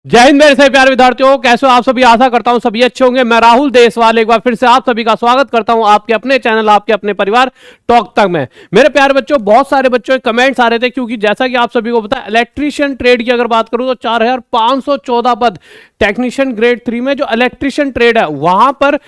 जय हिंद मेरे सभी प्यारे विद्यार्थियों, कैसे हो आप सभी। आशा करता हूं सभी अच्छे होंगे। मैं राहुल देशवाल एक बार फिर से आप सभी का स्वागत करता हूं आपके अपने चैनल, आपके अपने परिवार टॉक तक में। मेरे प्यारे बच्चों, बहुत सारे बच्चों के कमेंट्स आ रहे थे, क्योंकि जैसा कि आप सभी को पता है, इलेक्ट्रीशियन ट्रेड की अगर बात करूं तो 4514 पद टेक्नीशियन ग्रेड 3 में जो इलेक्ट्रीशियन ट्रेड है वहां पर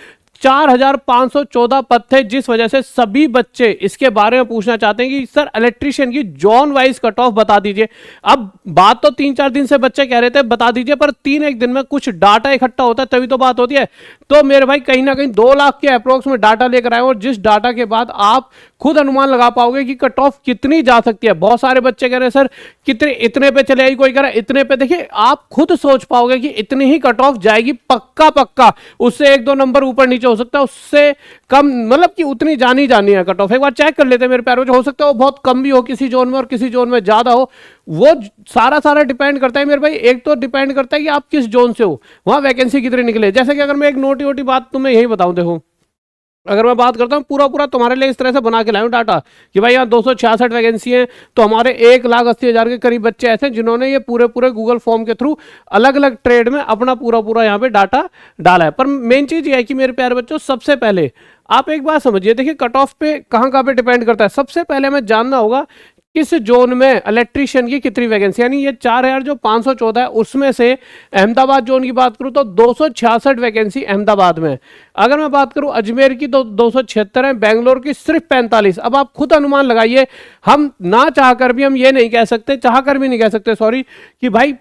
4514 पद थे, जिस वजह से सभी बच्चे इसके बारे में पूछना चाहते हैं कि सर इलेक्ट्रीशियन की जोन वाइज कट ऑफ बता दीजिए। अब बात तो 3-4 दिन से बच्चे कह रहे थे बता दीजिए, पर 3-1 दिन में कुछ डाटा इकट्ठा होता है तभी तो बात होती है। तो मेरे भाई कहीं ना कहीं 2 लाख के अप्रोक्स में डाटा लेकर आए, और जिस डाटा के बाद आप खुद अनुमान लगा पाओगे कि कट ऑफ कितनी जा सकती है। बहुत सारे बच्चे कह रहे हैं सर कितने, इतने पे चले आएगी, कोई कह रहा है इतने पे। देखिए आप खुद सोच पाओगे कि इतनी ही कट ऑफ जाएगी, पक्का पक्का। उससे 1-2 नंबर ऊपर नीचे हो सकता है, उससे कम मतलब कि उतनी जानी है कट ऑफ। एक बार चेक कर लेते हैं मेरे प्यारों, हो सकता है वो बहुत कम भी हो किसी जोन में और किसी जोन में ज्यादा हो। वो सारा डिपेंड करता है मेरे भाई। एक तो डिपेंड करता है कि आप किस जोन से हो, वहां वैकेंसी कितनी निकले। जैसे कि अगर मैं एक नोटी बात तुम्हें यही बताऊं, देखो अगर मैं बात करता हूँ पूरा तुम्हारे लिए इस तरह से बना के लाऊं डाटा कि भाई यहाँ 266 वैकेंसी हैं, तो हमारे 1,80,000 के करीब बच्चे ऐसे हैं जिन्होंने ये पूरे गूगल फॉर्म के थ्रू अलग अलग ट्रेड में अपना पूरा यहाँ पे डाटा डाला है। पर मेन चीज ये है कि मेरे प्यारे बच्चों, सबसे पहले आप एक बात समझिए। देखिए कट ऑफ पे कहाँ पे डिपेंड करता है। सबसे पहले हमें जानना होगा किस जोन में इलेक्ट्रीशियन की कितनी वैकेंसी, यानी ये 4,514 है, उसमें से अहमदाबाद जोन की बात करूं तो 266 वैकेंसी अहमदाबाद में। अगर मैं बात करूं अजमेर की तो 276 है, बेंगलोर की सिर्फ 45। अब आप खुद अनुमान लगाइए। हम ना चाहकर भी हम ये नहीं कह सकते, चाहकर भी नहीं कह सकते सॉरी, कि भाई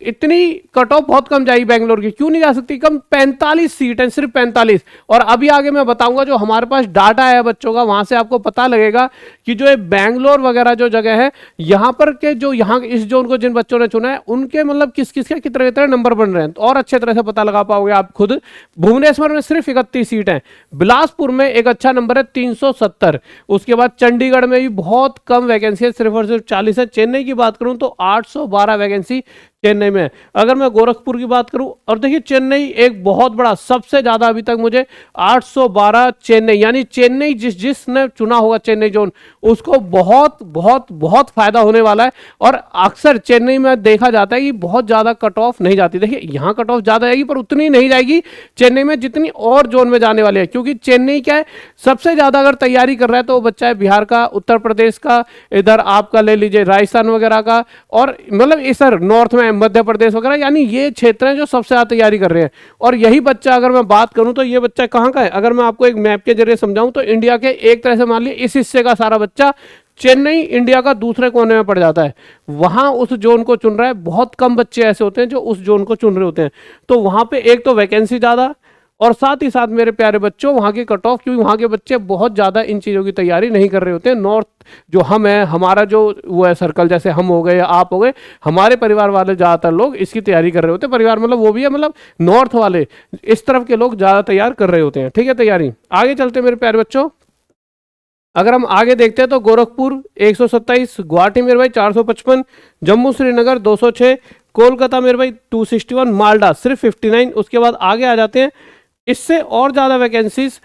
इतनी कट ऑफ बहुत कम जाएगी बेंगलोर की। क्यों नहीं जा सकती? कम 45 सीट है, सिर्फ 45। और अभी आगे मैं बताऊंगा जो हमारे पास डाटा है बच्चों का, वहां से आपको पता लगेगा कि जो ये बेंगलोर वगैरह जो जगह है, यहां पर के जो यहाँ इस जोन को जिन बच्चों ने चुना है उनके मतलब किस किस के कितने कितने नंबर बन रहे हैं, तो और अच्छे तरह से पता लगा पाओगे आप खुद। भुवनेश्वर में सिर्फ 31 सीट है, बिलासपुर में एक अच्छा नंबर है 370। उसके बाद चंडीगढ़ में भी बहुत कम वैकेंसी है, सिर्फ और सिर्फ 40 है। चेन्नई की बात करूं तो 812 वैकेंसी चेन्नई में। अगर मैं गोरखपुर की बात करूं, और देखिए चेन्नई एक बहुत बड़ा, सबसे ज्यादा अभी तक मुझे 812 चेन्नई, यानी चेन्नई जिसने चुना होगा चेन्नई जोन, उसको बहुत बहुत बहुत फायदा होने वाला है। और अक्सर चेन्नई में देखा जाता है कि बहुत ज्यादा कट ऑफ नहीं जाती। देखिए यहां कट ऑफ ज्यादा जाएगी पर उतनी नहीं जाएगी चेन्नई में जितनी और जोन में जाने वाली है, क्योंकि चेन्नई क्या है, सबसे ज्यादा अगर तैयारी कर रहा है तो वो बच्चा है बिहार का, उत्तर प्रदेश का, इधर आपका ले लीजिए राजस्थान वगैरह का, और मतलब इधर नॉर्थ में मध्य प्रदेश वगैरह, यानी ये क्षेत्र हैं जो सबसे ज्यादा तैयारी कर रहे हैं। और यही बच्चा, अगर मैं बात करूं तो ये बच्चा कहां का है, अगर मैं आपको एक मैप के जरिए समझाऊं तो इंडिया के एक तरह से मान लीजिए इस हिस्से का सारा बच्चा चेन्नई इंडिया का दूसरे कोने में पड़ जाता है, वहां उस जोन को चुन रहा है। बहुत कम बच्चे ऐसे होते हैं जो उस जोन को चुन रहे होते हैं। तो वहां पे एक तो वैकेंसी ज्यादा, और साथ ही साथ मेरे प्यारे बच्चों वहां की कट ऑफ, क्योंकि वहां के बच्चे बहुत ज्यादा इन चीजों की तैयारी नहीं कर रहे होते हैं। नॉर्थ जो हम है, हमारा जो वो है सर्कल, जैसे हम हो गए या आप हो गए, हमारे परिवार वाले ज्यादातर लोग इसकी तैयारी कर रहे होते हैं। परिवार मतलब वो भी है, मतलब नॉर्थ वाले इस तरफ के लोग ज्यादा तैयार कर रहे होते हैं। ठीक है, तैयारी आगे चलते हैं मेरे प्यारे बच्चों। अगर हम आगे देखते हैं तो गोरखपुर 127, गुवाहाटी मेरे भाई 455, जम्मू श्रीनगर 206, कोलकाता मेरे भाई 261, मालदा सिर्फ 59। उसके बाद आगे आ जाते हैं, इससे और ज्यादा वैकेंसीज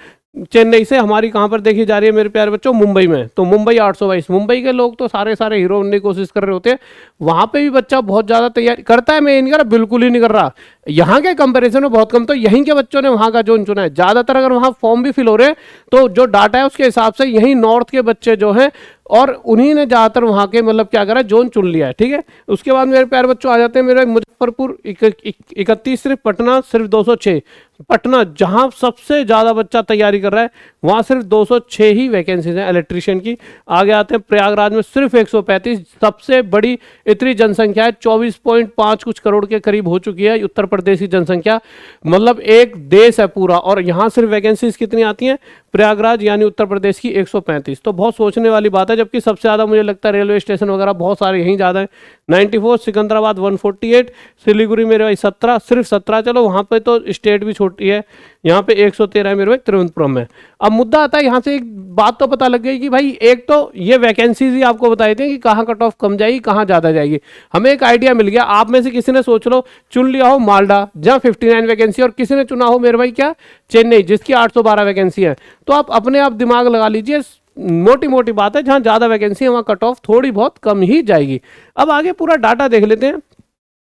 चेन्नई से हमारी कहां पर देखी जा रही है मेरे प्यारे बच्चों, मुंबई में। तो मुंबई 822। मुंबई के लोग तो सारे हीरो बनने की कोशिश कर रहे होते हैं, वहां पे भी बच्चा बहुत ज्यादा तैयारी करता है। मैं ये नहीं कर रहा, बिल्कुल ही नहीं कर रहा, यहाँ के कंपैरिजन में बहुत कम। तो यहीं के बच्चों ने वहां का जोन चुना है ज्यादातर। अगर वहां फॉर्म भी फिल हो रहे हैं तो जो डाटा है उसके हिसाब से यहीं नॉर्थ के बच्चे जो हैं, और उन्हीं ने ज्यादातर वहां के मतलब क्या करा, जोन चुन लिया है। ठीक है, उसके बाद मेरे प्यारे बच्चों आ जाते हैं मेरे मुजफ्फरपुर 31, सिर्फ पटना सिर्फ 206। पटना जहां सबसे ज्यादा बच्चा तैयारी कर रहा है, वहां सिर्फ 206 ही वैकेंसीज हैं इलेक्ट्रीशियन की। आगे आते हैं प्रयागराज में सिर्फ 135, सबसे बड़ी इतनी जनसंख्या है, 24.5 कुछ करोड़ के करीब हो चुकी है उत्तर प्रदेश की जनसंख्या, मतलब एक देश है पूरा। और यहाँ सिर्फ वैकेंसीज कितनी आती हैं, प्रयागराज यानी उत्तर प्रदेश की 135। तो बहुत सोचने वाली बात है, जबकि सबसे ज्यादा मुझे लगता है रेलवे स्टेशन वगैरह बहुत सारे यहीं ज्यादा है। 94, सिकंदराबाद 148, सिलीगुड़ी मेरे भाई 17, सिर्फ 17। चलो वहां पे तो स्टेट भी छोटी है, यहाँ पे 113 है मेरे भाई तिरुवनंतपुरम में। अब मुद्दा आता है, यहाँ से एक बात तो पता लग गई कि भाई एक तो ये वैकेंसीज ही आपको बताई थी कि कहाँ कट ऑफ कम जाएगी, कहाँ ज्यादा जाएगी। हमें एक आइडिया मिल गया। आप में से किसी ने सोच लो चुन लिया हो मालदा जहाँ 59 वैकेंसी, और किसी ने चुना हो मेरे भाई क्या, चेन्नई जिसकी 812 वैकेंसी है। तो आप अपने आप दिमाग लगा लीजिए, मोटी मोटी बात है, जहां ज्यादा वैकेंसी है वहां कट ऑफ थोड़ी बहुत कम ही जाएगी। अब आगे पूरा डाटा देख लेते हैं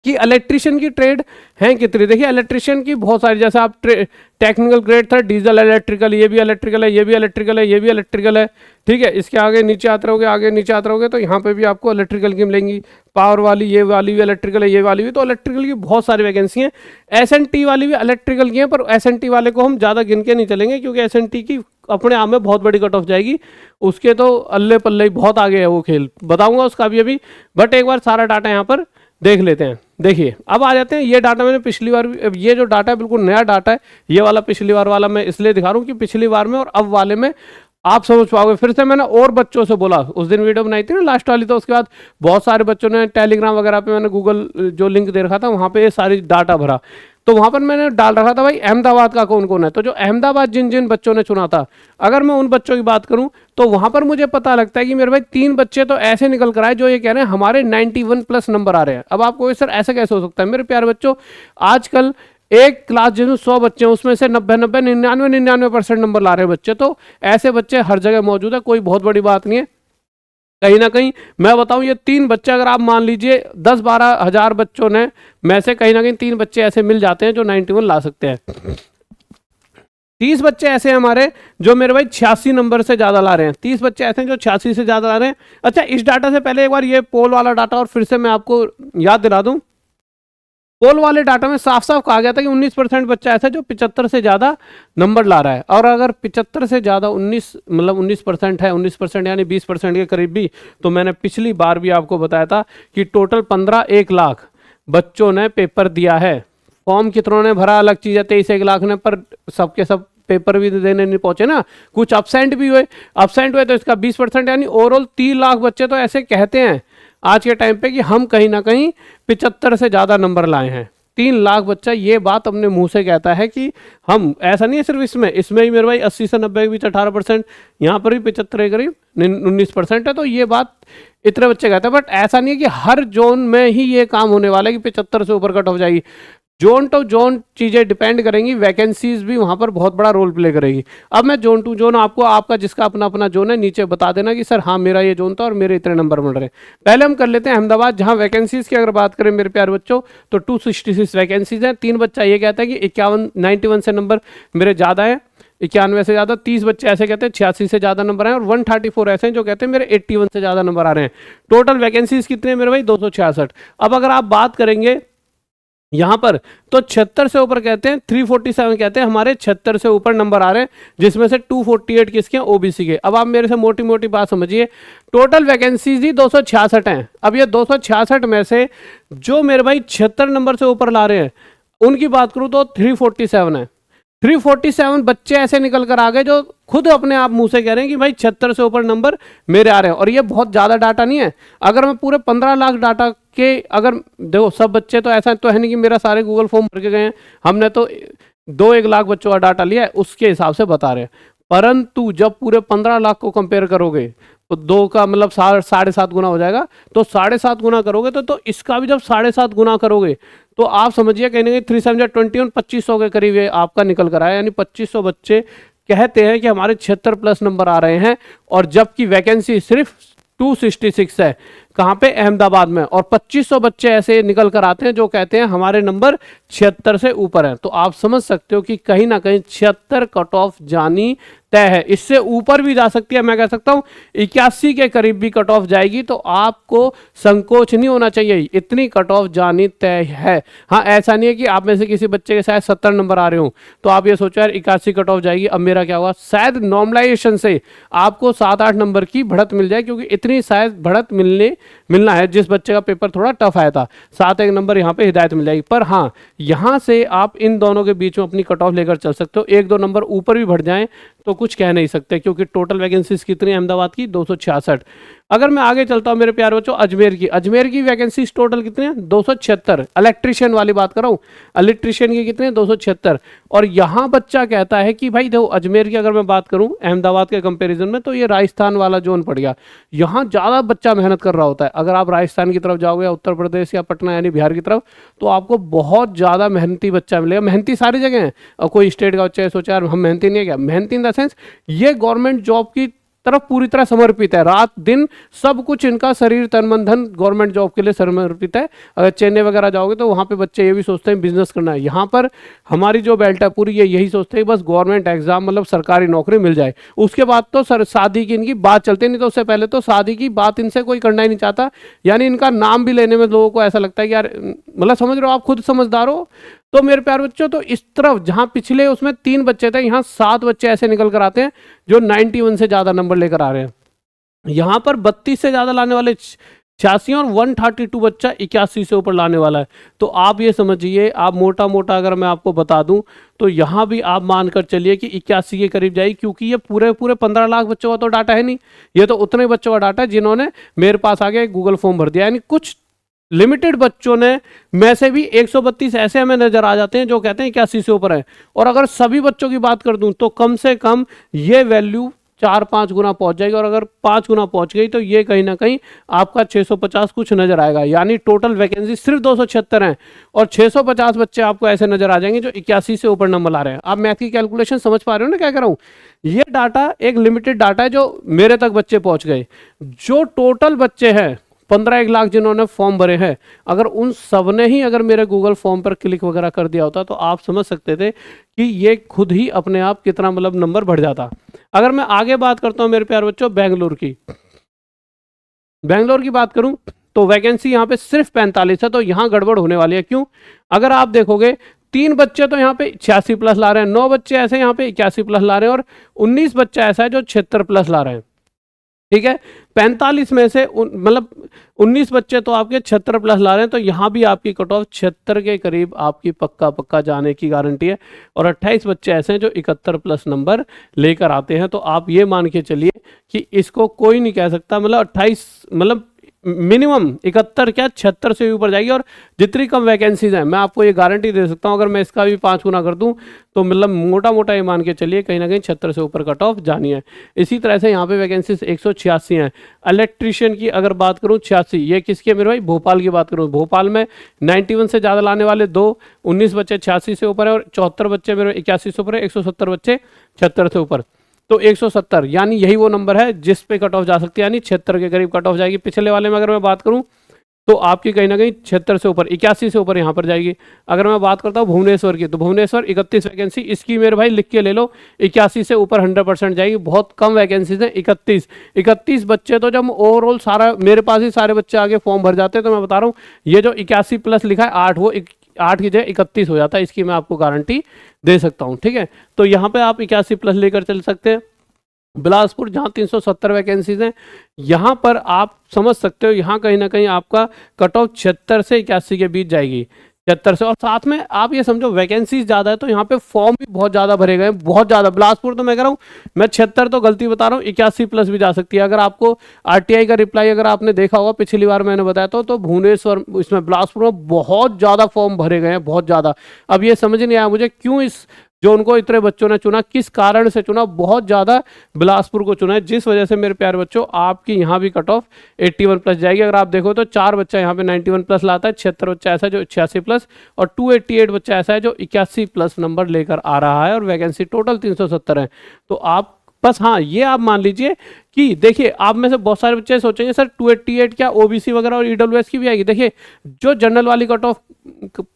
कि इलेक्ट्रिशियन की ट्रेड हैं कितनी। देखिए इलेक्ट्रिशियन की बहुत सारी, जैसे आप टेक्निकल ग्रेड था, डीजल इलेक्ट्रिकल, ये भी इलेक्ट्रिकल है, ये भी इलेक्ट्रिकल है, ये भी इलेक्ट्रिकल है, ठीक है। इसके आगे नीचे आते रहोगे, आगे नीचे आते रहोगे तो यहाँ पे भी आपको इलेक्ट्रिकल की मिलेंगी। पावर वाली, ये वाली भी इलेक्ट्रिकल है, ये वाली भी, तो इलेक्ट्रिकल की बहुत सारी वैकेंसी हैं। एसएनटी वाली भी इलेक्ट्रिकल की है, पर एसएनटी वाले को हम ज़्यादा गिन के नहीं चलेंगे, क्योंकि एसएनटी की अपने आप में बहुत बड़ी कट ऑफ जाएगी, उसके तो अल्ले पल्ले बहुत आगे है वो खेल, बताऊंगा उसका भी अभी। बट एक बार सारा डाटा यहाँ पर देख लेते हैं। देखिए अब आ जाते हैं, ये डाटा मैंने पिछली बार, ये जो डाटा है बिल्कुल नया डाटा है, ये वाला पिछली बार वाला मैं इसलिए दिखा रहा हूँ कि पिछली बार में और अब वाले में आप समझ पाओगे। फिर से मैंने और बच्चों से बोला, उस दिन वीडियो बनाई थी ना लास्ट वाली, तो उसके बाद बहुत सारे बच्चों ने टेलीग्राम वगैरह पे, मैंने गूगल जो लिंक दे रखा था वहाँ पे ये सारी डाटा भरा, तो वहाँ पर मैंने डाल रखा था भाई अहमदाबाद का कौन कौन है। तो जो अहमदाबाद जिन जिन बच्चों ने चुना था, अगर मैं उन बच्चों की बात करूँ तो वहाँ पर मुझे पता लगता है कि मेरे भाई 3 बच्चे तो ऐसे निकल कर आए जो ये कह रहे हैं हमारे 91+ नंबर आ रहे हैं। अब आपको सर ऐसे कैसे हो सकता है? मेरे प्यारे बच्चों, आजकल एक क्लास जिसमें 100 बच्चे हैं उसमें से 90 99% नंबर ला रहे हैं बच्चे, तो ऐसे बच्चे हर जगह मौजूद है, कोई बहुत बड़ी बात नहीं है। कहीं ना कहीं मैं बताऊं, ये 3 बच्चे अगर आप मान लीजिए 10-12 हज़ार बच्चों ने में से कहीं ना कहीं 3 बच्चे ऐसे मिल जाते हैं जो 91 ला सकते हैं। 30 बच्चे ऐसे हैं हमारे जो मेरे भाई 86 नंबर से ज़्यादा ला रहे हैं, 30 बच्चे ऐसे हैं जो 86 से ज़्यादा ला रहे हैं। अच्छा, इस डाटा से पहले एक बार ये पोल वाला डाटा और फिर से मैं आपको याद दिला दूं। पोल वाले डाटा में साफ साफ कहा गया था कि 19% बच्चा ऐसा है जो 75 से ज़्यादा नंबर ला रहा है, और अगर 75 से ज़्यादा 19% है, 19% यानी 20% के करीब भी, तो मैंने पिछली बार भी आपको बताया था कि टोटल 1 लाख बच्चों ने पेपर दिया है। फॉर्म कितनों ने भरा अलग चीज़ है, 23 लाख ने, पर सबके सब पेपर भी देने नहीं पहुंचे ना, कुछ अपसेंट भी हुए। अपसेंट हुए तो इसका 20% यानी ओवरऑल 3 लाख बच्चे तो ऐसे कहते हैं आज के टाइम पे कि हम कहीं ना कहीं 75 से ज़्यादा नंबर लाए हैं। 3 लाख बच्चा ये बात अपने मुंह से कहता है कि हम, ऐसा नहीं है सिर्फ इसमें ही मेरे भाई 80 से 90 के बीच 18%, यहाँ पर भी 75 के करीब 19% है। तो ये बात इतने बच्चे कहते हैं, बट ऐसा नहीं है कि हर जोन में ही ये काम होने वाला है कि 75 से ऊपर कट ऑफ जाएगी। जोन टू जोन चीज़ें डिपेंड करेंगी, वैकेंसीज भी वहाँ पर बहुत बड़ा रोल प्ले करेगी। अब मैं जोन टू जोन आपको, आपका जिसका अपना अपना जोन है नीचे बता देना कि सर हाँ मेरा ये जोन था और मेरे इतने नंबर मिल रहे हैं। पहले हम कर लेते हैं अहमदाबाद, जहाँ वैकेंसीज की अगर बात करें मेरे प्यारे बच्चों तो 266 वैकेंसीज हैं। 3 बच्चा ये कहता है कि 91 से नंबर मेरे ज़्यादा है, 91 से ज़्यादा। 30 बच्चे ऐसे कहते हैं 86 से ज़्यादा नंबर हैं, और 134 ऐसे हैं जो कहते हैं मेरे 81 से ज़्यादा नंबर आ रहे हैं। टोटल वैकेंसीज कितने हैं मेरे भाई? 266। अब अगर आप बात करेंगे यहाँ पर तो 76 से ऊपर कहते हैं, 347 कहते हैं हमारे 76 से ऊपर नंबर आ रहे हैं, जिसमें से 248 किसके हैं? ओबीसी के। अब आप मेरे से मोटी मोटी बात समझिए, टोटल वैकेंसीज ही 266 हैं। अब ये 266 में से जो मेरे भाई 76 नंबर से ऊपर ला रहे हैं उनकी बात करूँ तो 347 है। 347 बच्चे ऐसे निकल कर आ गए जो खुद अपने आप मुंह से कह रहे हैं कि भाई 76 से ऊपर नंबर मेरे आ रहे हैं। और ये बहुत ज़्यादा डाटा नहीं है। अगर मैं पूरे 15 लाख डाटा के, अगर देखो सब बच्चे तो ऐसा तो है नहीं कि मेरा सारे गूगल फॉर्म भर के गए हैं, हमने तो 2-1 लाख बच्चों का डाटा लिया है, उसके हिसाब से बता रहे हैं। परंतु जब पूरे 15 लाख को कंपेयर करोगे तो 2 का मतलब 7.5 गुना हो जाएगा। तो 7.5 गुना करोगे तो इसका भी जब 7.5 गुना करोगे तो आप समझिए कहीं ना कहीं 3/7 2500 के करीब ये आपका निकल कर आया, यानी 2500 बच्चे कहते हैं कि हमारे 76+ नंबर आ रहे हैं। और जबकि वैकेंसी सिर्फ 266 है, कहाँ पे? अहमदाबाद में। और 2500 बच्चे ऐसे निकल कर आते हैं जो कहते हैं हमारे नंबर 76 से ऊपर है। तो आप समझ सकते हो कि कहीं ना कहीं 76 कट ऑफ जानी तय है। इससे ऊपर भी जा सकती है, मैं कह सकता हूँ 81 के करीब भी कट ऑफ जाएगी। तो आपको संकोच नहीं होना चाहिए, इतनी कट ऑफ जानी तय है। हाँ, ऐसा नहीं है कि आप में से किसी बच्चे के शायद 70 नंबर आ रहे हो तो आप ये सोचो यार 81 कट ऑफ जाएगी, अब मेरा क्या हुआ। शायद नॉर्मलाइजेशन से आपको 7-8 नंबर की बढ़त मिल जाए, क्योंकि इतनी शायद बढ़त मिलना है। जिस बच्चे का पेपर थोड़ा टफ आया था 7-1 नंबर यहाँ पे हिदायत मिल जाएगी। पर हाँ, यहाँ से आप इन दोनों के बीच में अपनी कट ऑफ लेकर चल सकते हो। 1-2 नंबर ऊपर भी बढ़ जाएं तो कुछ कह नहीं सकते, क्योंकि टोटल वैकेंसीज कितनी है अहमदाबाद की? 266। अगर मैं आगे चलता हूँ मेरे प्यारे बच्चों, अजमेर की वैकेंसीज टोटल कितने हैं? 276। इलेक्ट्रिशियन वाली बात कर रहा हूँ, इलेक्ट्रिशियन की कितने? 276। और यहाँ बच्चा कहता है कि भाई देखो, अजमेर की अगर मैं बात करूँ अहमदाबाद के कंपेरिजन में, तो ये राजस्थान वाला जोन पड़ गया। यहाँ ज़्यादा बच्चा मेहनत कर रहा होता है। अगर आप राजस्थान की तरफ जाओगे, उत्तर प्रदेश या पटना यानी बिहार की तरफ, तो आपको बहुत ज़्यादा मेहनती बच्चा मिलेगा। मेहनती सारी जगह है, और कोई स्टेट का बच्चा सोचा यार हम मेहनती नहीं है क्या? मेहनती इन द सेंस ये गवर्नमेंट जॉब की तरफ पूरी तरह समर्पित है, रात दिन सब कुछ इनका शरीर तन मन धन गवर्नमेंट जॉब के लिए समर्पित है। अगर चेन्नई वगैरह जाओगे तो वहाँ पे बच्चे ये भी सोचते हैं बिजनेस करना है। यहाँ पर हमारी जो बेल्ट है पूरी ये यही सोचते हैं बस गवर्नमेंट एग्जाम मतलब सरकारी नौकरी मिल जाए, उसके बाद तो शादी की इनकी बात चलती नहीं, तो उससे पहले तो शादी की बात इनसे कोई करना ही नहीं चाहता। यानी इनका नाम भी लेने में लोगों को ऐसा लगता है कि यार मतलब समझ रहे हो, आप खुद समझदार हो। तो मेरे प्यार बच्चों, तो इस तरफ जहां पिछले उसमें 3 बच्चे थे, यहाँ 7 बच्चे ऐसे निकल कर आते हैं जो 91 से ज्यादा नंबर लेकर आ रहे हैं। यहाँ पर 32 से ज्यादा लाने वाले 86 और 132 बच्चा 81 से ऊपर लाने वाला है। तो आप ये समझिए, आप मोटा मोटा अगर मैं आपको बता दूं तो यहाँ भी आप मानकर चलिए कि 81 के करीब जाएगी, क्योंकि ये पूरे 15 लाख बच्चों का तो डाटा है नहीं, ये तो उतने बच्चों का डाटा है जिन्होंने मेरे पास आगे गूगल फॉर्म भर दिया। यानी कुछ लिमिटेड बच्चों ने में से भी 132 ऐसे हमें नजर आ जाते हैं जो कहते हैं 81 से ऊपर है। और अगर सभी बच्चों की बात कर दूं तो कम से कम ये वैल्यू 4-5 गुना पहुंच जाएगी, और अगर 5 गुना पहुंच गई तो ये कहीं ना कहीं आपका 650 कुछ नजर आएगा। यानी टोटल वैकेंसी सिर्फ 276 हैं और 650 बच्चे आपको ऐसे नजर आ जाएंगे जो 81 से ऊपर नंबर ला रहे हैं। आप मैथ की कैलकुलेशन समझ पा रहे हो ना क्या कर रहा हूं? ये डाटा एक लिमिटेड डाटा है जो मेरे तक बच्चे पहुंच गए। जो टोटल बच्चे हैं 15-1 लाख जिन्होंने फॉर्म भरे हैं, अगर उन सब ने ही अगर मेरे गूगल फॉर्म पर क्लिक वगैरह कर दिया होता तो आप समझ सकते थे कि ये खुद ही अपने आप कितना मतलब नंबर बढ़ जाता। अगर मैं आगे बात करता हूं मेरे प्यार बच्चों बेंगलोर की बात करूं तो वैकेंसी यहाँ पे सिर्फ 45 है, तो यहाँ गड़बड़ होने वाली है। क्यों? अगर आप देखोगे 3 बच्चे तो यहाँ पे 86 प्लस ला रहे हैं, 9 बच्चे ऐसे यहाँ पे 81 प्लस ला रहे हैं और 19 बच्चा ऐसा है जो 76 प्लस ला रहे हैं। ठीक है, 45 में से मतलब 19 बच्चे तो आपके 76 प्लस ला रहे हैं, तो यहाँ भी आपकी कट ऑफ 76 के करीब आपकी पक्का जाने की गारंटी है। और 28 बच्चे ऐसे हैं जो 71 प्लस नंबर लेकर आते हैं। तो आप ये मान के चलिए कि इसको कोई नहीं कह सकता, मतलब 28 मतलब मिनिमम 71 क्या 76 से ऊपर जाएगी। और जितनी कम वैकेंसीज हैं मैं आपको ये गारंटी दे सकता हूँ, अगर मैं इसका भी 5 गुना कर दूं तो मतलब मोटा ये मान के चलिए कहीं ना कहीं 76 से ऊपर कट ऑफ जानी है। इसी तरह से यहाँ पे वैकेंसीज 186 हैं। इलेक्ट्रीशियन की अगर बात करूँ 86, ये किसकी है मेरे भाई? भोपाल की बात करूँ, भोपाल में 91 से ज़्यादा लाने वाले 2, 19 बच्चे 86 से ऊपर है और 74 बच्चे मेरे 81 से ऊपर है, 170 बच्चे 76 से ऊपर, तो 170 यानी यही वो नंबर है जिस पे कट ऑफ जा सकती है, यानी 76 के करीब कट ऑफ जाएगी। पिछले वाले में अगर मैं बात करूं तो आपकी कहीं ना कहीं 76 से ऊपर 81 से ऊपर यहाँ पर जाएगी। अगर मैं बात करता हूँ भुवनेश्वर की, तो भुवनेश्वर 31 वैकेंसी, इसकी मेरे भाई लिख के ले लो, 81 से ऊपर 100% जाएगी। बहुत कम वैकेंसीज हैं, 31 बच्चे, तो जब ओवरऑल सारा मेरे पास ही सारे बच्चे आगे फॉर्म भर जाते हैं तो मैं बता रहा हूँ ये जो 81 प्लस लिखा है 8, वो 8 की जगह 31 हो जाता है, इसकी मैं आपको गारंटी दे सकता हूँ। ठीक है, तो यहाँ पे आप 81 प्लस लेकर चल सकते हैं। बिलासपुर जहाँ 370 वैकेंसीज हैं, यहाँ पर आप समझ सकते हो यहाँ कहीं ना कहीं आपका कट ऑफ 76 से 81 के बीच जाएगी, 76 से। और साथ में आप ये समझो वैकेंसीज ज़्यादा है तो यहाँ पे फॉर्म भी बहुत ज़्यादा भरे गए, बहुत ज़्यादा। बिलासपुर तो मैं कह रहा हूँ, मैं 76 तो गलती बता रहा हूँ, 81 प्लस भी जा सकती है। अगर आपको RTI का रिप्लाई अगर आपने देखा होगा पिछली बार मैंने बताया तो भुवनेश्वर इसमें बिलासपुर में बहुत ज़्यादा फॉर्म भरे गए हैं, बहुत ज़्यादा। अब ये समझ नहीं आया मुझे क्यों इस जो उनको इतने बच्चों ने चुना, किस कारण से चुना, बहुत ज़्यादा बिलासपुर को चुना है, जिस वजह से मेरे प्यारे बच्चों आपकी यहाँ भी कट ऑफ 81 प्लस जाएगी। अगर आप देखो तो 4 बच्चा यहाँ पे 91 प्लस लाता है, 76 बच्चा ऐसा है जो 86 प्लस, और 288 बच्चा ऐसा है जो 81 प्लस नंबर लेकर आ रहा है, और वैकेंसी टोटल 370 है। तो आप बस हाँ ये आप मान लीजिए कि देखिए आप में से बहुत सारे बच्चे सोचेंगे सर 288 क्या OBC वगैरह और EWS की भी आएगी। देखिए जो जनरल वाली कट ऑफ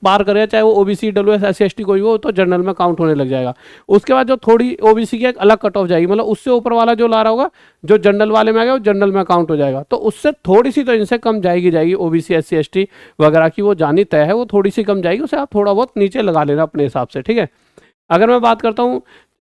पार करेगा, चाहे वो OBC EWS SC ST कोई हो, तो जनरल में काउंट होने लग जाएगा। उसके बाद जो थोड़ी OBC की एक अलग कट ऑफ जाएगी, मतलब उससे ऊपर वाला जो ला रहा होगा जो जनरल वाले में आ गया वो जनरल में काउंट हो जाएगा। तो उससे थोड़ी सी तो इनसे कम जाएगी OBC SC ST वगैरह की, वो जानी तय है, वो थोड़ी सी कम जाएगी, उसे आप थोड़ा बहुत नीचे लगा लेना अपने हिसाब से। ठीक है, अगर मैं बात करता हूँ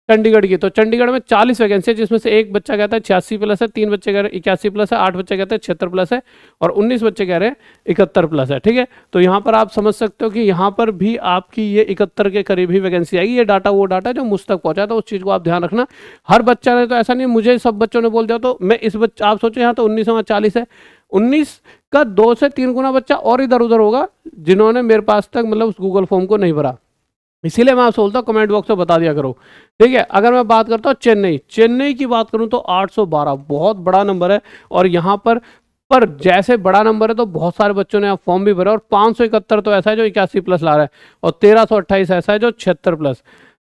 चंडीगढ़ की, तो चंडीगढ़ में 40 वैकेंसी है, जिसमें से एक बच्चा कहता है 86 प्लस है, 3 बच्चे कह रहे हैं 81 प्लस है, 8 बच्चे कहते हैं 76 प्लस है, और 19 बच्चे कह रहे हैं 71 प्लस है। ठीक है, तो यहाँ पर आप समझ सकते हो कि यहाँ पर भी आपकी ये 71 के करीब ही वैकेंसी आएगी। ये डाटा वो डाटा जो मुझ तक पहुँचा, तो उस चीज़ को आप ध्यान रखना। हर बच्चा ने तो ऐसा नहीं, मुझे सब बच्चों ने बोल दिया तो मैं इस बच्चा, आप सोचो यहाँ तो 19 और 40 है, 19 का 2 से 3 गुना बच्चा और इधर उधर होगा जिन्होंने मेरे पास तक मतलब उस गूगल फॉर्म को नहीं भरा। इसीलिए मैं आपसे बोलता हूँ कमेंट बॉक्स में बता दिया करो। ठीक है, अगर मैं बात करता हूँ चेन्नई की बात करूँ तो 812 बहुत बड़ा नंबर है, और यहाँ पर जैसे बड़ा नंबर है तो बहुत सारे बच्चों ने फॉर्म भी भरा, और 571 तो ऐसा है जो 81 प्लस ला रहा है, और 1328 ऐसा है जो 76 प्लस।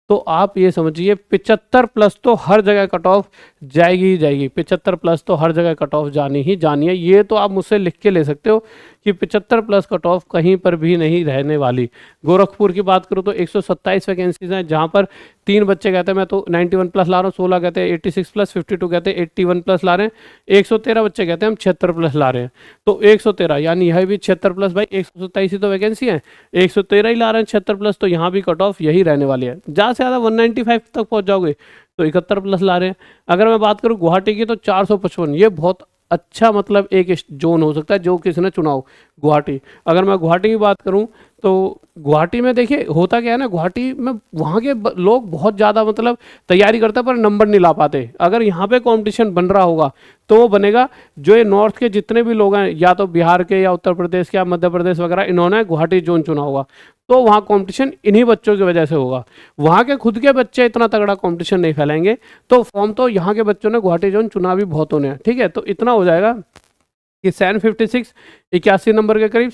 तो आप ये समझिए 75 प्लस तो हर जगह कट ऑफ जाएगी ही जाएगी। 75 प्लस तो हर जगह कट ऑफ जानी ही जानी है। ये तो आप मुझसे लिख के ले सकते हो कि 75 प्लस कट ऑफ कहीं पर भी नहीं रहने वाली। गोरखपुर की बात करूँ तो 127 वैकेंसीज हैं, जहाँ पर 3 बच्चे कहते हैं मैं तो 91 प्लस ला रहा हूँ, 16 कहते हैं 86 प्लस, 52 कहते हैं 81 प्लस ला रहे हैं, 113 बच्चे कहते हैं हम 76 प्लस ला रहे हैं। तो 113 यानी यह भी 76 प्लस, भाई 127 ही तो वैकेंसी है, 113 ही ला रहे हैं 76 प्लस, तो यहाँ भी कट ऑफ यही रहने वाली है। ज़्यादा से ज़्यादा 195 तक पहुँच जाओगे तो 71 प्लस ला रहे हैं। अगर मैं बात करूँ गुवाहाटी की तो 455, ये बहुत अच्छा मतलब एक जोन हो सकता है जो किसी ने चुना हो, गुवाहाटी। अगर मैं गुवाहाटी की बात करूं तो गुवाहाटी में देखिए होता क्या है ना, गुवाहाटी में वहाँ के लोग बहुत ज़्यादा मतलब तैयारी करते हैं पर नंबर नहीं ला पाते। अगर यहाँ पे कंपटीशन बन रहा होगा तो वो बनेगा, जो ये नॉर्थ के जितने भी लोग हैं, या तो बिहार के या उत्तर प्रदेश के या मध्य प्रदेश वगैरह, इन्होंने गुवाहाटी जोन चुना होगा, तो वहाँ कंपटीशन इन्हीं बच्चों की वजह से होगा। वहाँ के खुद के बच्चे इतना तगड़ा कंपटीशन नहीं फैलाएंगे, तो फॉर्म तो यहाँ के बच्चों ने गुवाहाटी जोन चुना भी बहुत होने हैं। ठीक है, तो इतना हो जाएगा कि 756 81 नंबर के करीब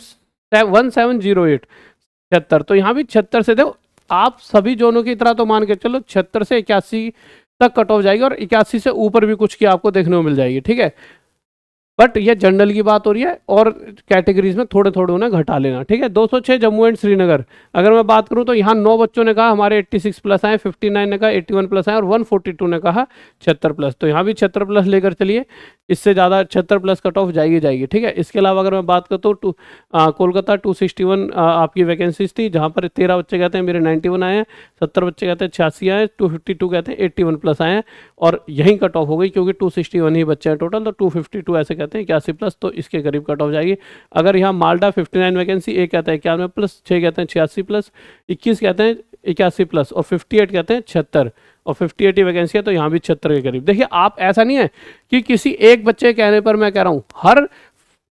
1708 76। तो यहाँ भी 76 से देखो आप सभी जोनों की तरह तो मान के चलो 76 से 81 तक कट ऑफ जाएगी, और 81 से ऊपर भी कुछ की आपको देखने को मिल जाएगी। ठीक है, बट ये जनरल की बात हो रही है और कैटेगरीज में थोड़े थोड़े उन्हें घटा लेना। ठीक है, 206 जम्मू एंड श्रीनगर। अगर मैं बात करूं तो यहाँ 9 बच्चों ने कहा हमारे 86 प्लस आए, 59 ने कहा 81 प्लस आए, और 142 ने कहा 76 प्लस। तो यहाँ भी 76 प्लस लेकर चलिए, इससे ज़्यादा 76 प्लस कट ऑफ जाएगी जाएगी। ठीक है, इसके अलावा अगर मैं बात करता हूँ कोलकाता 261 आपकी वैकेंसीज थी, जहाँ पर 13 बच्चे कहते हैं मेरे 91 आए हैं, 70 बच्चे कहते हैं 86 आए, 252 कहते हैं 81 प्लस आए हैं, और यहीं कट ऑफ हो गई क्योंकि 261 ही बच्चे हैं टोटल, तो 252 ऐसे कहते हैं 81 प्लस, तो इसके करीब कट ऑफ जाएगी। अगर यहाँ मालडा 59 वैकेंसी, एक कहता है 91 प्लस, 6 कहते हैं 86 प्लस, 21 कहते हैं 81 प्लस, और 58 कहते हैं 76, और 58 ही वैकेंसी है, तो यहाँ भी 76 के करीब। देखिए आप ऐसा नहीं है कि किसी एक बच्चे कहने पर मैं कह रहा हूँ, हर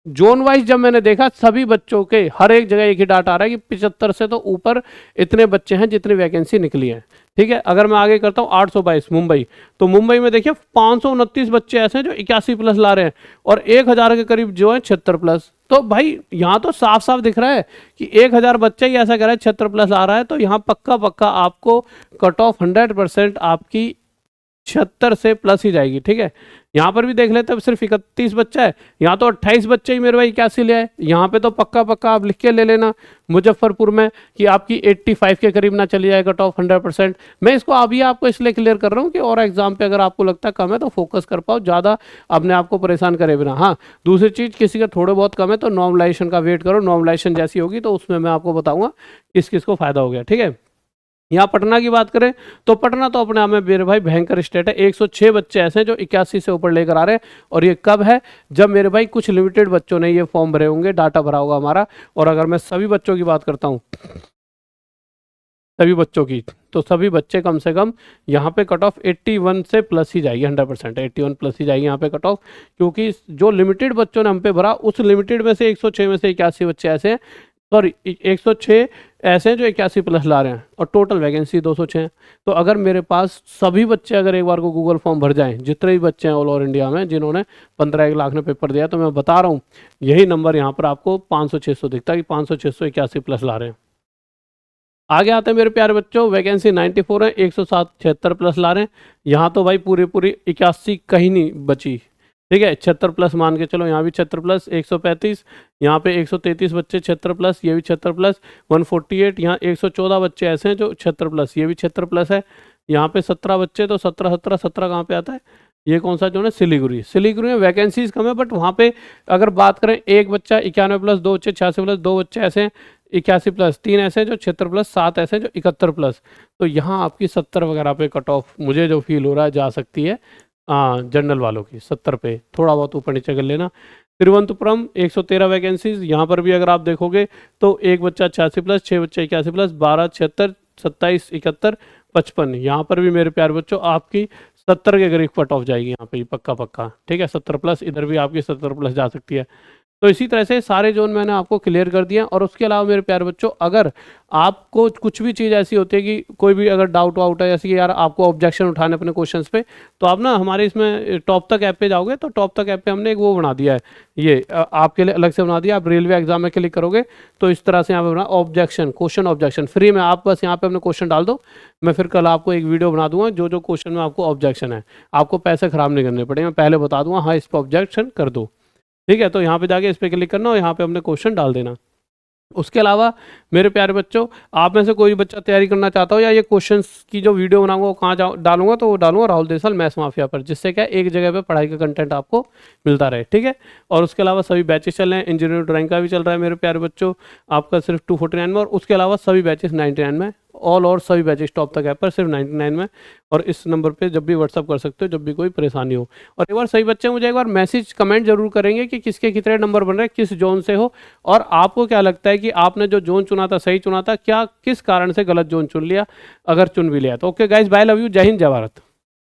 जोन वाइज जब मैंने देखा सभी बच्चों के हर एक जगह एक ही डाटा आ रहा है कि 75 से तो ऊपर इतने बच्चे हैं जितनी वैकेंसी निकली है। ठीक है, अगर मैं आगे करता हूँ 822 मुंबई, तो मुंबई में देखिए 529 बच्चे ऐसे हैं जो 81 प्लस ला रहे हैं, और 1000 के करीब जो है 76 प्लस। तो भाई यहाँ तो साफ साफ दिख रहा है कि 1000 बच्चे ही ऐसा कह रहा है 76 प्लस आ रहा है, तो यहाँ पक्का पक्का आपको कट ऑफ 100% आपकी 76 से प्लस ही जाएगी। ठीक है, यहाँ पर भी देख लेते हैं सिर्फ 31 बच्चा है, यहाँ तो 28 बच्चे ही मेरे भाई 81 ले आए। यहाँ पे तो पक्का पक्का आप लिख के ले लेना मुजफ्फरपुर में कि आपकी 85 के करीब ना चली जाए कट ऑफ 100%। मैं इसको अभी आपको इसलिए क्लियर कर रहा हूँ कि और एग्जाम पे अगर आपको लगता है कम है तो फोकस कर पाओ, ज़्यादा अपने आप को परेशान करे बिना। हाँ, दूसरी चीज़ किसी का थोड़े बहुत कम है तो नॉर्मलाइजेशन का वेट करो, नॉर्मलाइजेशन जैसी होगी तो उसमें मैं आपको बताऊँगा किस किस को फायदा हो गया। ठीक है, यहाँ पटना की बात करें तो पटना तो अपने आप में मेरे भाई भयंकर स्टेट है। 106 बच्चे ऐसे हैं जो 81 से ऊपर लेकर आ रहे हैं, और ये कब है, जब मेरे भाई कुछ लिमिटेड बच्चों ने ये फॉर्म भरे होंगे, डाटा भरा होगा हमारा। और अगर मैं सभी बच्चों की बात करता हूँ, सभी बच्चों की, तो सभी बच्चे कम से कम यहाँ पे कट ऑफ 81 से प्लस ही जाएगी, 100% 81 प्लस ही जाएगी यहाँ पे कट ऑफ, क्योंकि जो लिमिटेड बच्चों ने हम पे भरा उस लिमिटेड में से 106 में से 81 बच्चे ऐसे हैं, सॉरी 106 ऐसे हैं जो 81 प्लस ला रहे हैं, और टोटल वैकेंसी 206 है। तो अगर मेरे पास सभी बच्चे अगर एक बार को गूगल फॉर्म भर जाएं, जितने भी बच्चे हैं ऑल ओवर इंडिया में जिन्होंने 15 लाख में पेपर दिया, तो मैं बता रहा हूँ यही नंबर यहाँ पर आपको 500-600 दिखता है कि 500-600 81 प्लस ला रहे हैं। आगे आते हैं मेरे प्यारे बच्चों, वैकेंसी 94 है, 107 76 प्लस ला रहे हैं। यहाँ तो भाई पूरी 81 कहीं नहीं बची। ठीक है, 76 प्लस मान के चलो, यहाँ भी 76 प्लस, 135, यहाँ पे 133 बच्चे 76 प्लस, ये भी 76 प्लस, 148, यहाँ 114 बच्चे ऐसे हैं जो 76 प्लस, ये भी 76 प्लस है। यहाँ पे 17 बच्चे, तो 17 17 17 कहाँ पे आता है, ये कौन सा जोन है, सिलीगुड़ी। सिलीगुड़ी में वैकेंसीज कम है, बट वहाँ पे अगर बात करें एक बच्चा 91 प्लस, 2 बच्चे 86 प्लस, 2 बच्चे ऐसे हैं 81 प्लस, 3 ऐसे हैं जो 76 प्लस, 7 ऐसे हैं जो 71 प्लस। तो यहाँ आपकी 70 वगैरह पे कट ऑफ मुझे जो फील हो रहा है जा सकती है जनरल वालों की 70 पे, थोड़ा बहुत ऊपर नीचे कर लेना। तिरुवनंतपुरम 113 वैकेंसीज, यहाँ पर भी अगर आप देखोगे तो एक बच्चा 86 प्लस, 6 बच्चे 81 प्लस, 12 76, 27 71 55, यहाँ पर भी मेरे प्यारे बच्चों आपकी 70 के करीब कट ऑफ जाएगी यहाँ पे पक्का पक्का। ठीक है, 70 प्लस, इधर भी आपकी 70 प्लस जा सकती है। तो इसी तरह से सारे जोन मैंने आपको क्लियर कर दिए हैं। और उसके अलावा मेरे प्यारे बच्चों, अगर आपको कुछ भी चीज़ ऐसी होती है कि कोई भी अगर डाउट वाउट है, जैसे कि यार आपको ऑब्जेक्शन उठाने अपने क्वेश्चंस पे, तो आप ना हमारे इसमें टॉप तक ऐप पे जाओगे, तो टॉप तक ऐप पे हमने एक वो बना दिया है, ये आपके लिए अलग से बना दिया। आप रेलवे एग्जाम में क्लिक करोगे तो इस तरह से यहाँ पे बना ऑब्जेक्शन, क्वेश्चन ऑब्जेक्शन, फ्री में। आप बस यहाँ पे अपने क्वेश्चन डाल दो, मैं फिर कल आपको एक वीडियो बना दूंगा जो जो क्वेश्चन में आपको ऑब्जेक्शन है। आपको पैसे खराब नहीं करने पड़ेंगे, मैं पहले बता दूंगा, हाँ इस पर ऑब्जेक्शन कर दो, ठीक है। तो यहाँ पे जाके इस पर क्लिक करना और यहाँ पे अपने क्वेश्चन डाल देना। उसके अलावा मेरे प्यारे बच्चों, आप में से कोई भी बच्चा तैयारी करना चाहता हो, या ये क्वेश्चंस की जो वीडियो बनाऊंगा वो कहाँ डालूंगा, तो वो डालूंगा राहुल देसवाल मैथ्स माफिया पर, जिससे क्या एक जगह पे पढ़ाई का कंटेंट आपको मिलता रहे, ठीक है। और उसके अलावा सभी बैचेस चल रहे हैं, इंजीनियरिंग ड्राइंग का भी चल रहा है मेरे प्यारे बच्चों, आपका सिर्फ 249 में, और उसके अलावा सभी बैचेस 99 में, ऑल और सभी बैचेस टॉप तक ऐप पर सिर्फ 99 में। और इस नंबर पे जब भी व्हाट्सअप कर सकते हो जब भी कोई परेशानी हो। और एक बार सही बच्चे मुझे एक बार मैसेज कमेंट जरूर करेंगे कि किसके कितने नंबर बन रहे हैं, किस जोन से हो, और आपको क्या लगता है कि आपने जो जोन चुना था सही चुना था, क्या किस कारण से गलत जोन चुन लिया, अगर चुन भी लिया तो। Okay guys, bye, love you, जय हिंद, जय भारत।